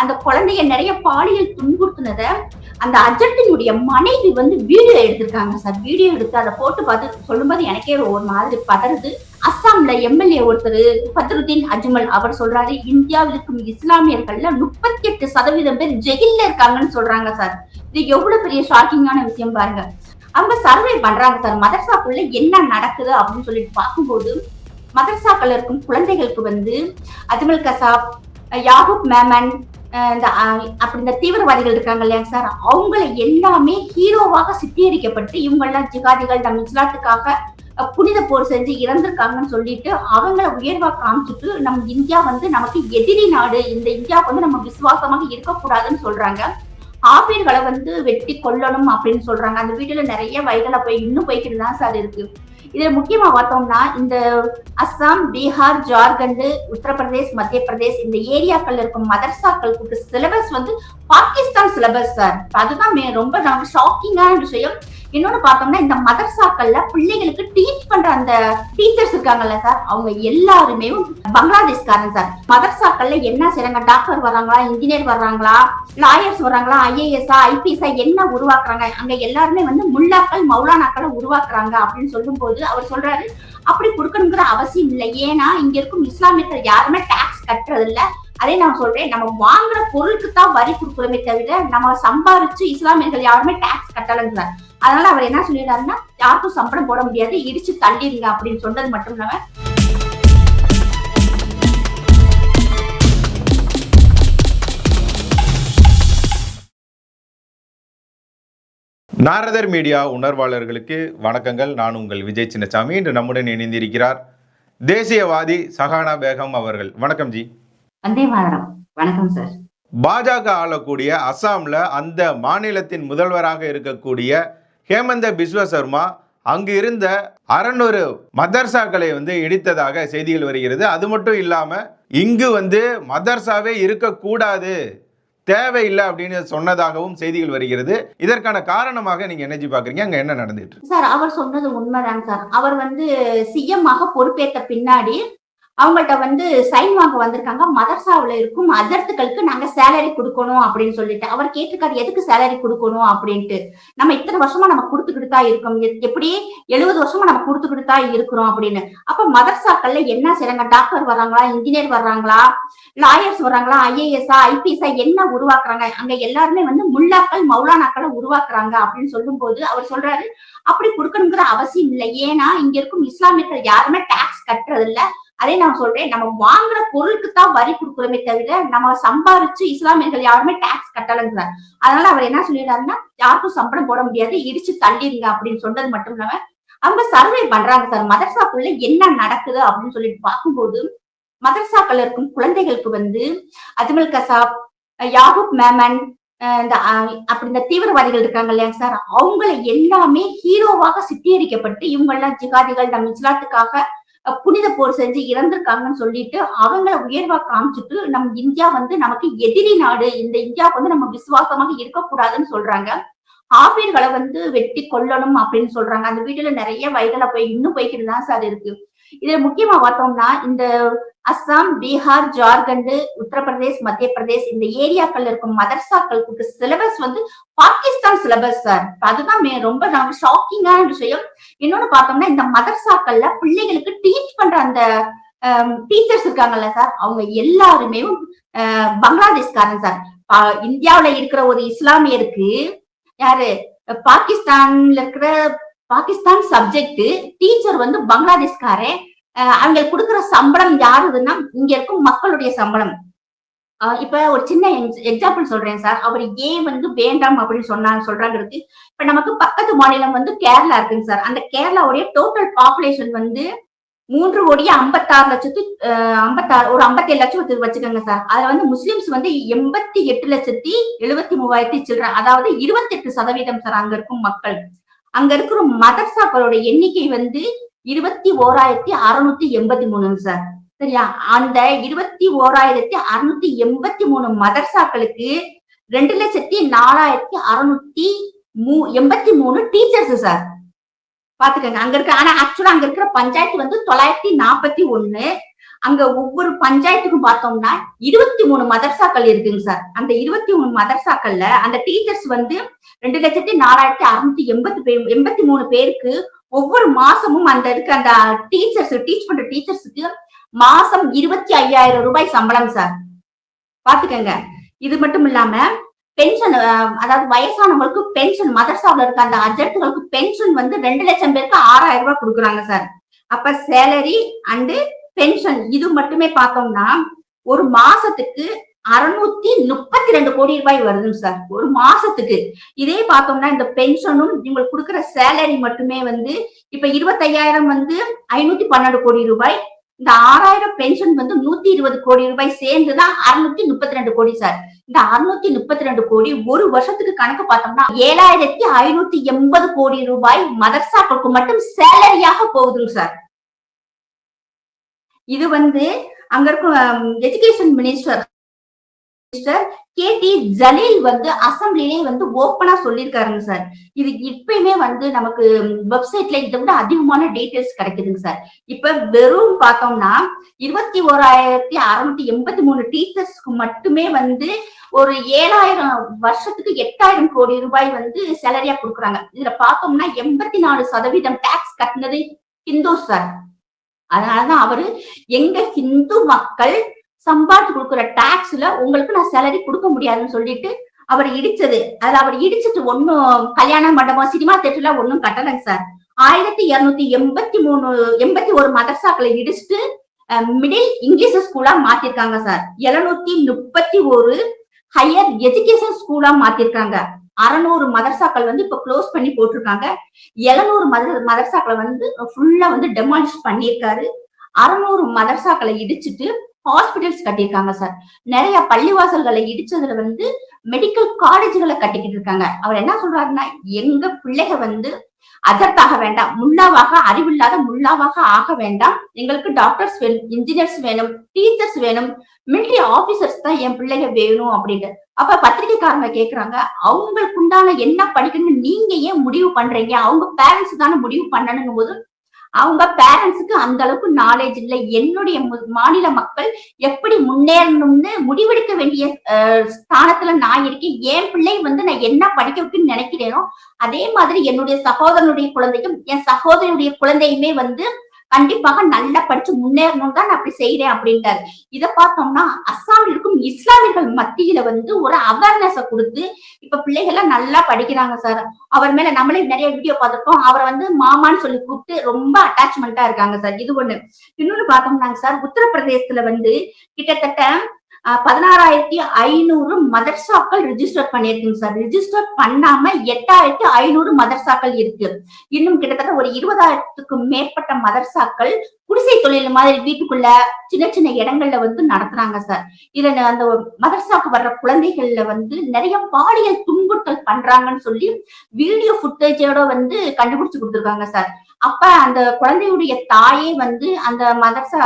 அந்த குழந்தைய நிறைய பாலியல் துன்புறுத்தினத அந்த அர்ஜென்டினுடைய மனைவி வந்து வீடியோ எடுத்திருக்காங்க சார். வீடியோ எடுத்து அதை போட்டு பார்த்து சொல்லும்போது எனக்கே ஒரு மாதிரி பதறுது. அஸ்ஸாம்ல எம்எல்ஏ ஒருத்தர் பத்ருதீன் அஜ்மல் அவர் சொல்றாரு, இந்தியாவில் இருக்கும் இஸ்லாமியர்கள்ல 38% பேர் ஜெயில இருக்காங்கன்னு சொல்றாங்க சார். இது எவ்வளவு பெரிய ஷாக்கிங்கான விஷயம் பாருங்க. அவங்க சர்வே பண்றாங்க சார், மதரசாக்குள்ள என்ன நடக்குது அப்படின்னு சொல்லிட்டு பார்க்கும்போது மதரசாக்கள் இருக்கும் குழந்தைகளுக்கு வந்து அஜ்மல் கசாப், யாகூப் மேமன், அப்படி இந்த தீவிரவாதிகள் இருக்காங்க இல்லையா சார், அவங்கள எல்லாமே ஹீரோவாக சித்தரிக்கப்பட்டு இவங்கெல்லாம் ஜிகாதிகள் நம் இஸ்லாத்துக்காக புனித போர் செஞ்சு இறந்திருக்காங்கன்னு சொல்லிட்டு அவங்கள உயர்வா காமிச்சிட்டு நம்ம இந்தியா வந்து நமக்கு எதிரி நாடு, இந்த இந்தியாவுக்கு வந்து நம்ம விசுவாசமாக இருக்கக்கூடாதுன்னு சொல்றாங்க. ஆபீர்களை வந்து வெட்டி கொல்லணும் அப்படின்னு சொல்றாங்க. அந்த வீடியோல நிறைய வயதுல போய் இன்னும் போய்கிட்டு தான் சார் இருக்கு. இதுல முக்கியமா பார்த்தோம்னா இந்த அஸ்ஸாம், பீகார், ஜார்க்கண்ட், உத்தரப்பிரதேஷ், மத்திய பிரதேஷ் இந்த ஏரியாக்கள்ல இருக்கும் மதரசாக்களுக்கு சிலபஸ் வந்து பாகிஸ்தான் சிலபஸ் சார். அதுதான் ரொம்ப ஷாக்கிங்கான விஷயம். இன்னொன்னு பார்த்தோம்னா இந்த மதரசாக்கள்ல பிள்ளைகளுக்கு டீச் பண்ற அந்த டீச்சர்ஸ் இருக்காங்கல்ல சார், அவங்க எல்லாருமே பங்களாதேஷ்காரன் சார். மதரசாக்கள்ல என்ன செய்றாங்க, டாக்டர் வர்றாங்களா, இன்ஜினியர் வர்றாங்களா, லாயர்ஸ் வர்றாங்களா, ஐஏஎஸ்ஆ, ஐபிஎஸ்ஆ என்ன உருவாக்குறாங்க, அங்க எல்லாருமே வந்து முல்லாக்கள், மௌலானாக்களை உருவாக்குறாங்க அப்படின்னு சொல்லும் போது அவர் சொல்றாரு, அப்படி கொடுக்கணுங்கிற அவசியம் இல்லை. ஏன்னா இங்க இருக்கும் இஸ்லாமியர்கள் யாருமே டாக்ஸ் கட்டுறது இல்ல. அதே நான் சொல்றேன், நம்ம வாங்குற பொருளுக்கு தான் வரி கொடுக்குறோமே தவிர நம்ம சம்பாரிச்சு இஸ்லாமியர்கள் யாருமே டாக்ஸ் கட்டலங்க. அதனால அவர் என்ன சொல்லிடுறாருன்னா, யாருக்கும் சம்பளம் போட முடியாது, இடிச்சு தள்ளிடுங்க அப்படின்னு சொன்னது மட்டும் இல்லாம நாரதர் மீடியா உணர்வாளர்களுக்கு வணக்கங்கள். நான் உங்கள் விஜய் சின்னசாமி. இன்று நம்முடன் இணைந்திருக்கிறார் தேசியவாதி சஹானா பேகம் அவர்கள். வணக்கம் ஜி. வணக்கம் சார். பாஜக ஆளக்கூடிய அஸ்ஸாம்ல அந்த மாநிலத்தின் முதல்வராக இருக்கக்கூடிய ஹேமந்த பிஸ்வ சர்மா அங்கு இருந்த 600 மதர்சாக்களை இடித்ததாக செய்திகள் வருகிறது. அது மட்டும் இல்லாம இங்கு மதர்சாவே இருக்கக்கூடாது, தேவையில்லை அப்படின்னு சொன்னதாகவும் செய்திகள் வருகிறது. இதற்கான காரணமாக நீங்க என்ன பாக்குறீங்க? அங்க என்ன நடந்துட்டு சார்? அவர் சொன்னது உண்மைதான் சார். அவர் சிஎம் ஆக பொறுப்பேற்ற பின்னாடி அவங்கள்ட்ட சைன் வாங்க வந்திருக்காங்க. மதர்சாவுல இருக்கும் அஜர்த்துக்களுக்கு நாங்க சேலரி கொடுக்கணும் அப்படின்னு சொல்லிட்டு அவர் கேட்டிருக்காரு, எதுக்கு சேலரி கொடுக்கணும் அப்படின்ட்டு. நம்ம இத்தனை வருஷமா நம்ம கொடுத்துக்கிட்டு தான் இருக்கோம், எப்படி 70 வருஷமா நம்ம கொடுத்துக்கிட்டு தான் இருக்கிறோம் அப்படின்னு. அப்ப மதர்சாக்கள்ல என்ன செய்றாங்க, டாக்டர் வர்றாங்களா, இன்ஜினியர் வர்றாங்களா, லாயர்ஸ் வர்றாங்களா, ஐஏஎஸ்ஆ, ஐபிஎஸ்ஆ என்ன உருவாக்குறாங்க, அங்க எல்லாருமே முல்லாக்கள், மௌலானாக்களை உருவாக்குறாங்க அப்படின்னு சொல்லும் போது அவர் சொல்றாரு, அப்படி கொடுக்கணுங்கிற அவசியம் இல்லை. ஏன்னா இங்க இருக்கும் இஸ்லாமியர்கள் யாருமே டாக்ஸ் கட்டுறது இல்ல. அதே நான் சொல்றேன், நம்ம வாங்குற பொருளுக்கு தான் வரி கொடுக்குறோமே தவிர நம்ம சம்பாரிச்சு இஸ்லாமியர்கள் யாருமே டாக்ஸ் கட்டலங்க. அதனால அவர் என்ன சொல்லிடுறாருன்னா, யாருக்கும் சம்பளம் போட முடியாது, இடிச்சு தள்ளிடுங்க அப்படின்னு சொன்னது மட்டும் இல்லாம அவங்க சர்வே பண்றாங்க சார், மதரசாக்குள்ள என்ன நடக்குது அப்படின்னு சொல்லிட்டு பார்க்கும்போது மதரசாக்கள் இருக்கும் குழந்தைகளுக்கு அஜ்மல் கசாப், யாகூப் மேமன், அப்படி இந்த தீவிரவாதிகள் இருக்காங்க இல்லையா சார், அவங்கள எல்லாமே ஹீரோவாக சித்தரிக்கப்பட்டு இவங்கெல்லாம் ஜிகாதிகள் நம் இஸ்லாத்துக்காக புனித போர் செஞ்சு இறந்திருக்காங்கன்னு சொல்லிட்டு அவங்கள உயர்வா காமிச்சிட்டு நம்ம இந்தியா நமக்கு எதிரி நாடு, இந்த இந்தியாவுக்கு நம்ம விசுவாசமாக இருக்கக்கூடாதுன்னு சொல்றாங்க. ஆபீர்களை வெட்டி கொல்லணும் அப்படின்னு சொல்றாங்க. அந்த வீடியோல நிறைய வயதுல போய் இன்னும் போய்கிட்டு தான் சார் இருக்கு. இதுல முக்கியமா பார்த்தோம்னா இந்த அஸ்ஸாம், பீகார், ஜார்க்கண்ட், உத்தரப்பிரதேஷ், மத்திய பிரதேஷ் இந்த ஏரியாக்கள்ல இருக்கும் மதரசாக்களுக்கு சிலபஸ் பாகிஸ்தான் சிலபஸ் சார். அதுதான் ரொம்ப ஷாக்கிங்கான விஷயம். இன்னொன்னு பார்த்தோம்னா இந்த மதரசாக்கள்ல பிள்ளைகளுக்கு டீச் பண்ற அந்த டீச்சர்ஸ் இருக்காங்கல்ல சார், அவங்க எல்லாருமே பங்களாதேஷ்காரன் சார். இந்தியாவுல இருக்கிற ஒரு இஸ்லாமியருக்கு யாரு, பாகிஸ்தான்ல இருக்கிற பாகிஸ்தான் சப்ஜெக்ட் டீச்சர் பங்களாதேஷ்காரன். அவங்களுக்கு கொடுக்குற சம்பளம் யாருதுன்னா இங்க இருக்கும் மக்களுடைய சம்பளம். இப்ப ஒரு சின்ன எக்ஸாம்பிள் சொல்றேன் சார். அவர் ஏன் வேண்டாம் அப்படின்னு சொல்றாங்க. இப்ப நமக்கு பக்கத்து மாநிலம் கேரளா இருக்குங்க சார். அந்த கேரளாவுடைய டோட்டல் பாப்புலேஷன் 3,56,56 ஒரு 57 லட்சம் வச்சுக்கோங்க சார். அதுல முஸ்லிம்ஸ் 88,73,000 சில்லற, அதாவது 28% சார் அங்க இருக்கும் மக்கள். அங்க இருக்கிற மதரசாக்களோட எண்ணிக்கை 21,683 சார். சரியா? அந்த 21,683 மதரசாக்களுக்கு 2,04,683 டீச்சர்ஸ் சார். பாத்துக்கங்க அங்க இருக்க. ஆனா ஆக்சுவலா அங்க இருக்கிற பஞ்சாயத்து 941. அங்க ஒவ்வொரு பஞ்சாயத்துக்கும் பார்த்தோம்னா 23 மதர்சாக்கள் இருக்குங்க சார். அந்த 23 மதர்சாக்கள்ல அந்த டீச்சர்ஸ் வந்து 2,04,683 பேருக்கு ஒவ்வொரு மாசமும் அந்த இருக்க அந்த டீச்சர்ஸ் டீச் பண்ற டீச்சர்ஸுக்கு மாசம் 25,000 ரூபாய் சம்பளம் சார். பாத்துக்கங்க. இது மட்டும் இல்லாம பென்ஷன், அதாவது வயசானவங்களுக்கு பென்ஷன், மதர்சாவில் இருக்க அந்த அஜர்த்துகளுக்கு பென்ஷன் வந்து 2 லட்சம் பேருக்கு 6,000 ரூபாய் கொடுக்குறாங்க சார். அப்ப சேலரி அண்டு பென்ஷன் இது மட்டுமே பார்த்தோம்னா ஒரு மாசத்துக்கு 632 கோடி ரூபாய் வருதுங்க சார் ஒரு மாசத்துக்கு. இதே பார்த்தோம்னா இந்த பென்ஷனும் இவங்களுக்கு கொடுக்குற சேலரி மட்டுமே வந்து இப்ப 25,000 வந்து 512 கோடி ரூபாய், இந்த 6,000 பென்ஷன் வந்து 120 கோடி ரூபாய் சேர்ந்துதான் 632 கோடி சார். இந்த 632 கோடி ஒரு வருஷத்துக்கு கணக்கு பார்த்தோம்னா 7,580 கோடி ரூபாய் மதர்சாக்களுக்கு மட்டும் சேலரியாக போகுதுங்க சார். இது வந்து அங்க இருக்கும் எஜுகேஷன் மினிஸ்டர் KT ஜலீல் வந்து அசம்பிளிலே வந்து ஓப்பனா சொல்லியிருக்காருங்க சார். இது இப்பயுமே வந்து நமக்கு வெப்சைட்ல இதை விட அதிகமான டீடைல்ஸ் கிடைக்குதுங்க சார். இப்ப வெறும் பார்த்தோம்னா 21,683 டீச்சர்ஸ்க்கு மட்டுமே வந்து ஒரு 7,000 வருஷத்துக்கு 8,000 கோடி ரூபாய் வந்து சேலரியா கொடுக்குறாங்க. இதுல பார்த்தோம்னா 84% டாக்ஸ் கட்டினது ஹிந்து சார். அதனாலதான் அவரு எங்க ஹிந்து மக்கள் சம்பாதிச்சு கொடுக்குற டாக்ஸ்ல உங்களுக்கு நான் சேலரி கொடுக்க முடியாதுன்னு சொல்லிட்டு அவர் இடிச்சது. அதுல அவர் இடிச்சிட்டு ஒன்னும் கல்யாண மண்டபம், சினிமா தேட்டர்ல ஒன்னும் கட்டலைங்க சார். 1,281 மதர்சாக்களை இடிச்சுட்டு மிடில் இங்கிலீஷ் ஸ்கூலா மாத்திருக்காங்க சார். 731 ஹையர் எஜுகேஷன் ஸ்கூலா மாத்திருக்காங்க. 600 மதர்சாக்கள் வந்து இப்ப க்ளோஸ் பண்ணி போட்டிருக்காங்க. 700 மதர்சாக்களை வந்து ஃபுல்லா வந்து டெமாலிஷ் பண்ணியிருக்காரு. 600 மதர்சாக்களை இடிச்சிட்டு ஹாஸ்பிட்டல்ஸ் கட்டியிருக்காங்க சார். நிறைய பள்ளிவாசல்களை இடிச்சதுல வந்து மெடிக்கல் காலேஜ்களை கட்டிக்கிட்டு இருக்காங்க. அவர் என்ன சொல்றாருன்னா, எங்க பிள்ளைக வந்து அஜர்த்தாக வேண்டாம், முல்லாவாக, அறிவில்லாத முல்லாவாக ஆக வேண்டாம். எங்களுக்கு டாக்டர்ஸ் வேணும், இன்ஜினியர்ஸ் வேணும், டீச்சர்ஸ் வேணும், மிலிட்டரி ஆபீசர்ஸ் தான் என் பிள்ளைக வேணும் அப்படின்னு. அப்ப பத்திரிகைக்காரங்க கேக்குறாங்க, அவங்களுக்கு உண்டான என்ன படிக்கணும்னு நீங்க ஏன் முடிவு பண்றீங்க? அவங்க பேரண்ட்ஸ் தானே முடிவு பண்ணணுங்கும் போது அவங்க பேரண்ட்ஸுக்கு அந்த அளவுக்கு நாலேஜ் இல்லை. என்னுடைய மாநில மக்கள் எப்படி முன்னேறணும்னு முடிவெடுக்க வேண்டிய ஸ்தானத்துல நான் இருக்கேன். என் பிள்ளை வந்து நான் என்ன படிக்க வைக்கணும்னு நினைக்கிறேனோ அதே மாதிரி என்னுடைய சகோதரனுடைய குழந்தையும் என் சகோதரனுடைய குழந்தையுமே வந்து கண்டிப்பாக நல்லா படிச்சு முன்னேறணும் தான் நான் அப்படி செய்யறேன் அப்படின்ட்டாரு. இத பார்த்தோம்னா அஸ்ஸாமில் இருக்கும் இஸ்லாமியர்கள் மத்தியில வந்து ஒரு அவேர்னஸ கொடுத்து இப்ப பிள்ளைகள் எல்லாம் நல்லா படிக்கிறாங்க சார். அவர் மேல நம்மளே நிறைய வீடியோ பார்த்திருக்கோம். அவரை வந்து மாமான்னு சொல்லி கூப்பிட்டு ரொம்ப அட்டாச்மெண்டா இருக்காங்க சார். இது ஒண்ணு. இன்னொன்னு பார்த்தோம்னாங்க சார், உத்தரப்பிரதேசத்துல வந்து கிட்டத்தட்ட 16,500 மதர்சாக்கள் ரிஜிஸ்டர் பண்ணிருக்குங்க சார். ரிஜிஸ்டர் பண்ணாம 8,500 மதர்சாக்கள் இருக்கு. இன்னும் கிட்டத்தட்ட ஒரு 20,000க்கு மேற்பட்ட மதர்சாக்கள் குடிசை தொழில் மாதிரி வீட்டுக்குள்ள சின்ன சின்ன இடங்கள்ல வந்து நடத்துறாங்க சார். இதுல அந்த மதர்சாக்கு வர்ற குழந்தைகள்ல வந்து நிறைய பாலியல் துன்புறுத்தல் பண்றாங்கன்னு சொல்லி வீடியோ ஃபுட்டேஜோட வந்து கண்டுபிடிச்சு கொடுத்துருக்காங்க சார். அப்ப அந்த குழந்தையுடைய தாயே வந்து அந்த மதர்சா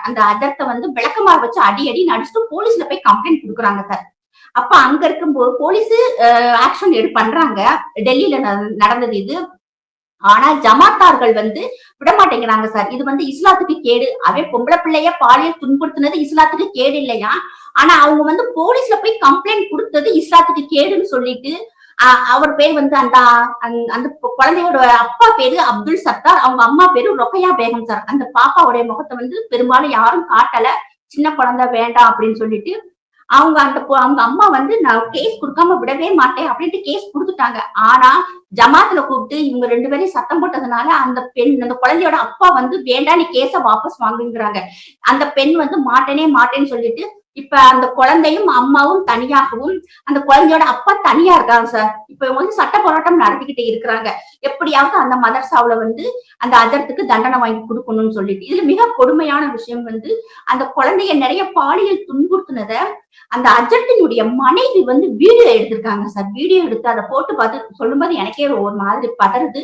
அந்த அதர்த்தை வந்து விளக்கமாறு வச்சு அடி நடிச்சுட்டு போலீஸ்ல போய் கம்ப்ளைண்ட் கொடுக்குறாங்க சார். அப்ப அங்க இருக்கும்போது போலீஸ் ஆக்ஷன் பண்றாங்க. டெல்லியில நடந்தது இது. ஆனா ஜமாத்தார்கள் வந்து விடமாட்டேங்கிறாங்க சார். இது வந்து இஸ்லாத்துக்கு கேடு. அவே பொம்பளை பிள்ளைய பாலியல் துன்புறுத்தினது இஸ்லாத்துக்கு கேடு இல்லையா, ஆனா அவங்க வந்து போலீஸ்ல போய் கம்ப்ளைண்ட் கொடுத்தது இஸ்லாத்துக்கு கேடுன்னு சொல்லிட்டு அவர் பேர் வந்து அந்த அந்த குழந்தையோட அப்பா பேரு அப்துல் சத்தார், அவங்க அம்மா பேரு ரொக்கையா பேகம் சார். அந்த பாப்பாவுடைய முகத்தை வந்து பெரும்பாலும் யாரும் காட்டல, சின்ன குழந்தை வேண்டாம் அப்படின்னு சொல்லிட்டு அவங்க அவங்க அம்மா வந்து நான் கேஸ் கொடுக்காம விடவே மாட்டேன் அப்படின்ட்டு கேஸ் கொடுத்துட்டாங்க. ஆனா ஜமாத்துல கூப்பிட்டு இவங்க 2 பேரையும் சத்தம் போட்டதுனால அந்த குழந்தையோட அப்பா வந்து வேண்டாம் நீ கேஸ வாபஸ் வாங்குங்கிறாங்க. அந்த பெண் வந்து மாட்டேன்னு சொல்லிட்டு இப்ப அந்த குழந்தையும் அம்மாவும் தனியாகவும் அந்த குழந்தையோட அப்பா தனியா இருக்காங்க சார். இப்ப வந்து சட்ட போராட்டம் நடத்திக்கிட்டு இருக்கிறாங்க. எப்படியாவது அந்த மதர்சாவுல வந்து அந்த அதர்த்துக்கு தண்டனை வாங்கி கொடுக்கணும்னு சொல்லிட்டு. இதுல மிக கொடுமையான விஷயம் வந்து அந்த குழந்தைய நிறைய பாலியல் துன்புறுத்தினத அந்த அஜர்த்தினுடைய மனைவி வந்து வீடியோ எடுத்திருக்காங்க சார். வீடியோ எடுத்து அதை போட்டு பார்த்து சொல்லும்போது எனக்கே ஒரு மாதிரி பதறுது.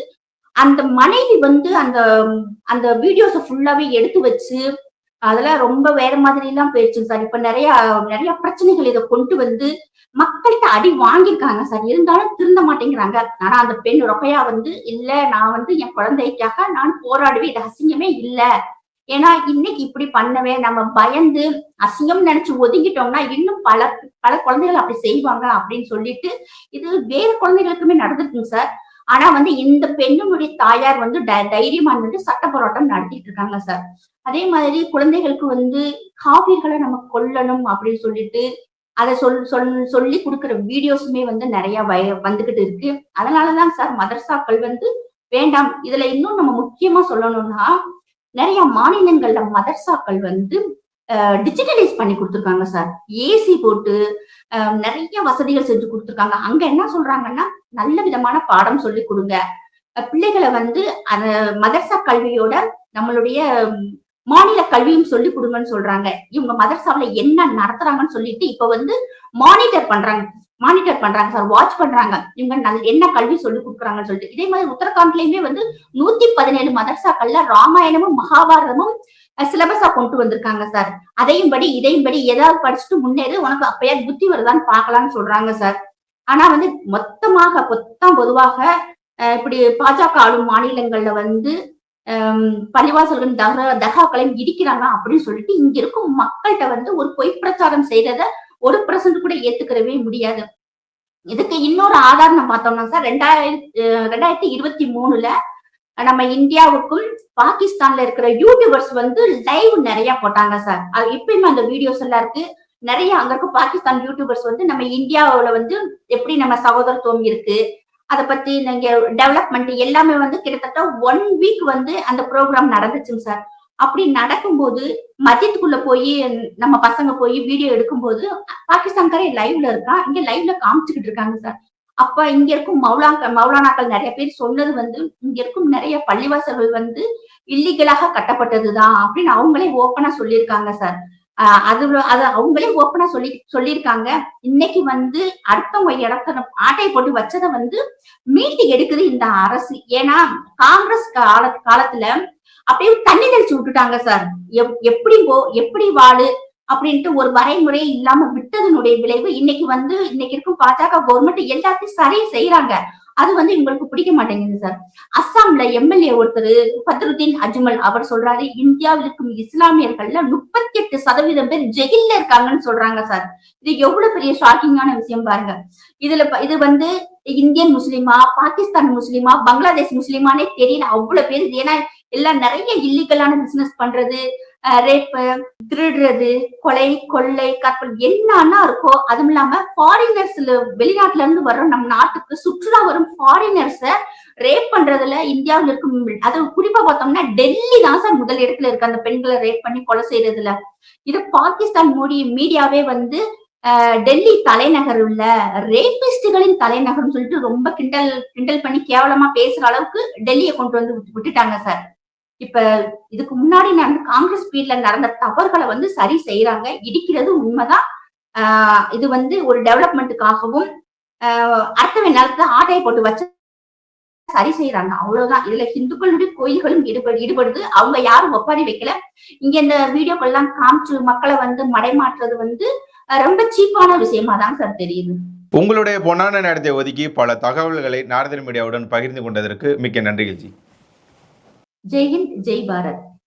அந்த மனைவி வந்து அந்த அந்த வீடியோஸை ஃபுல்லாவே எடுத்து வச்சு அதெல்லாம் ரொம்ப வேற மாதிரி எல்லாம் போயிடுச்சுங்க சார். இப்ப நிறைய பிரச்சனைகள் இதை கொண்டு வந்து மக்கள்கிட்ட அடி வாங்கியிருக்காங்க சார். இருந்தாலும் திருந்த மாட்டேங்கிறாங்க. ஆனா அந்த பெண் ரொக்கையா வந்து இல்ல, நான் வந்து என் குழந்தைக்காக நான் போராடுவேன், இது அசிங்கமே இல்ல, ஏன்னா இன்னைக்கு இப்படி பண்ணவே நம்ம பயந்து அசிங்கம் நினைச்சு ஒதுங்கிட்டோம்னா இன்னும் பல பல குழந்தைகள் அப்படி செய்வாங்க அப்படின்னு சொல்லிட்டு இது வேற குழந்தைகளுக்குமே நடந்துருக்குங்க சார். ஆனா வந்து இந்த பெண்ணுடைய தாயார் வந்து தைரியமா வந்து சட்ட போராட்டம் நடத்திட்டு இருக்காங்க சார். அதே மாதிரி குழந்தைகளுக்கு வந்து காவிர்களை நம்ம கொல்லணும் அப்படின்னு சொல்லிட்டு அதை சொல்லி கொடுக்குற வீடியோஸுமே வந்து நிறைய வந்துகிட்டு இருக்கு. அதனாலதான் சார் மதரசாக்கள் வந்து வேண்டாம். இதுல இன்னும் நம்ம முக்கியமா சொல்லணும்னா நிறைய மாநிலங்கள்ல மதரசாக்கள் வந்து டிஜிட்டலைஸ் பண்ணி கொடுத்துருக்காங்க சார். ஏசி போட்டு நிறைய வசதிகள் செஞ்சு கொடுத்துருக்காங்க. அங்க என்ன சொல்றாங்கன்னா நல்ல விதமான பாடம் சொல்லி கொடுங்க, பிள்ளைகளை வந்து அந்த மதரசா கல்வியோட நம்மளுடைய மாநில கல்வியும் சொல்லி கொடுங்கன்னு சொல்றாங்க. இவங்க மதரசாவில என்ன நடத்துறாங்கன்னு சொல்லிட்டு இப்ப வந்து மானிட்டர் பண்றாங்க சார், வாட்ச் பண்றாங்க இவங்க என்ன கல்வி சொல்லி கொடுக்குறாங்கன்னு சொல்லிட்டு. இதே மாதிரி உத்தரகாண்ட்லயுமே வந்து 117 மதரசாக்கள்ல ராமாயணமும் மகாபாரதமும் சிலபஸா கொண்டு வந்திருக்காங்க சார். இதையும் படி ஏதாவது படிச்சுட்டு முன்னேறு, உனக்கு அப்பயா புத்தி வருதான்னு பாக்கலாம்னு சொல்றாங்க சார். ஆனா வந்து பொதுவாக இப்படி பாஜக ஆளும் மாநிலங்கள்ல வந்து பள்ளிவாசல்கள் தகாக்களையும் இடிக்கிறாங்க அப்படின்னு சொல்லிட்டு இங்க இருக்கும் மக்கள்கிட்ட வந்து ஒரு பொய் பிரச்சாரம் செய்யறத 1% கூட ஏத்துக்கிறவே முடியாது. இதுக்கு இன்னொரு ஆதாரம் பார்த்தோம்னா சார் 2023 நம்ம இந்தியாவுக்கும் பாகிஸ்தான்ல இருக்கிற யூடியூபர்ஸ் வந்து லைவ் நிறைய போட்டாங்க சார். அது இப்பயுமே அந்த வீடியோஸ் எல்லாம் இருக்கு. நிறைய அங்க இருக்க பாகிஸ்தான் யூடியூபர்ஸ் வந்து நம்ம இந்தியாவுல வந்து எப்படி நம்ம சகோதரத்துவம் இருக்கு, அதை பத்தி நீங்க டெவலப்மெண்ட் எல்லாமே வந்து கிட்டத்தட்ட 1 வீக் வந்து அந்த ப்ரோக்ராம் நடந்துச்சுங்க சார். அப்படி நடக்கும்போது மஸ்ஜித்குள்ள போய் நம்ம பசங்க போய் வீடியோ எடுக்கும்போது பாகிஸ்தான்காரே லைவ்ல இருக்கான், இங்க லைவ்ல காமிச்சுக்கிட்டு இருக்காங்க சார். அப்ப இங்க இருக்கும் மௌலானாக்கள் நிறைய பேர் சொன்னது வந்து இங்க இருக்கும் நிறைய பள்ளிவாசல்கள் வந்து இல்லீகலாக கட்டப்பட்டதுதான் அப்படின்னு அவங்களே ஓப்பனா சொல்லியிருக்காங்க சார். அது அவங்களே ஓப்பனா சொல்லியிருக்காங்க. இன்னைக்கு வந்து அடுத்தவங்க இடத்த ஆட்டை போட்டு வச்சதை வந்து மீட்டு எடுக்குது இந்த அரசு. ஏன்னா காங்கிரஸ் காலத்துல அப்படியே தண்ணி தெளிச்சு விட்டுட்டாங்க சார். எப்படி வாழு அப்படின்ட்டு ஒரு வரைமுறை இல்லாம விட்டதனுடைய விளைவு இன்னைக்கு இருக்கும் பாஜக கவர்மெண்ட் எல்லாத்தையும் சரி செய்யறாங்க. அது வந்து இவங்களுக்கு பிடிக்க மாட்டேங்குது சார். அஸ்ஸாம்ல எம்எல்ஏ ஒருத்தர் பத்ருதீன் அஜ்மல் அவர் சொல்றாரு, இந்தியாவில் இருக்கும் இஸ்லாமியர்கள்ல 38% பேர் ஜெயில இருக்காங்கன்னு சொல்றாங்க சார். இது எவ்வளவு பெரிய ஷாக்கிங்கான விஷயம் பாருங்க. இது வந்து இந்தியன் முஸ்லிமா, பாகிஸ்தான் முஸ்லிமா, பங்களாதேஷ் முஸ்லிமானே தெரியல அவ்வளவு பேர். ஏன்னா எல்லாம் நிறைய இல்லீகலான பிசினஸ் பண்றது, ரேப்பு, திருடுறது, கொலை, கொள்ளை, கற்பல் என்னன்னா இருக்கோ. அதுவும் இல்லாம ஃபாரினர்ஸ் வெளிநாட்டுல இருந்து வர்ற நம்ம நாட்டுக்கு சுற்றுலா வரும் ஃபாரினர்ஸ ரேப் பண்றதுல இந்தியாவில் இருக்கும். அது குறிப்பா பார்த்தோம்னா டெல்லி தான் சார் முதல் இடத்துல இருக்கு அந்த பெண்களை ரேப் பண்ணி கொலை செய்யறதுல. இது பாகிஸ்தான் மீடியாவே வந்து டெல்லி தலைநகர் உள்ள ரேபிஸ்டுகளின் தலைநகர்னு சொல்லிட்டு ரொம்ப கிண்டல் பண்ணி கேவலமா பேசுற அளவுக்கு டெல்லியை கொண்டு வந்து விட்டுட்டாங்க சார். இப்ப இதுக்கு முன்னாடி காங்கிரஸ் பீரியட்ல நடந்த தவறுகளை வந்து சரி செய்யறாங்க, இடிக்கிறது உண்மைதான். இது வந்து ஒரு டெவலப்மெண்ட்டுக்காகவும் அடுத்த நேரத்துல ஆட்டையை போட்டு வச்சு சரி செய்யறாங்க, அவ்வளவுதான். இதுல இந்துக்களுடைய கோயில்களும் ஈடுபடுது. அவங்க யாரும் ஒப்பாரி வைக்கல. இங்க இந்த வீடியோக்கள் எல்லாம் காமிச்சு மக்களை வந்து மடைமாற்றுறது வந்து ரொம்ப சீப்பான விஷயமா தான் சார் தெரியுது. உங்களுடைய பொன்னான நேரத்தை ஒதுக்கி பல தகவல்களை நாரதன் மீடியாவுடன் பகிர்ந்து கொண்டதற்கு மிக்க நன்றிகள் ஜி. ஜெய் ஹிந்த், ஜெய் பாரத்.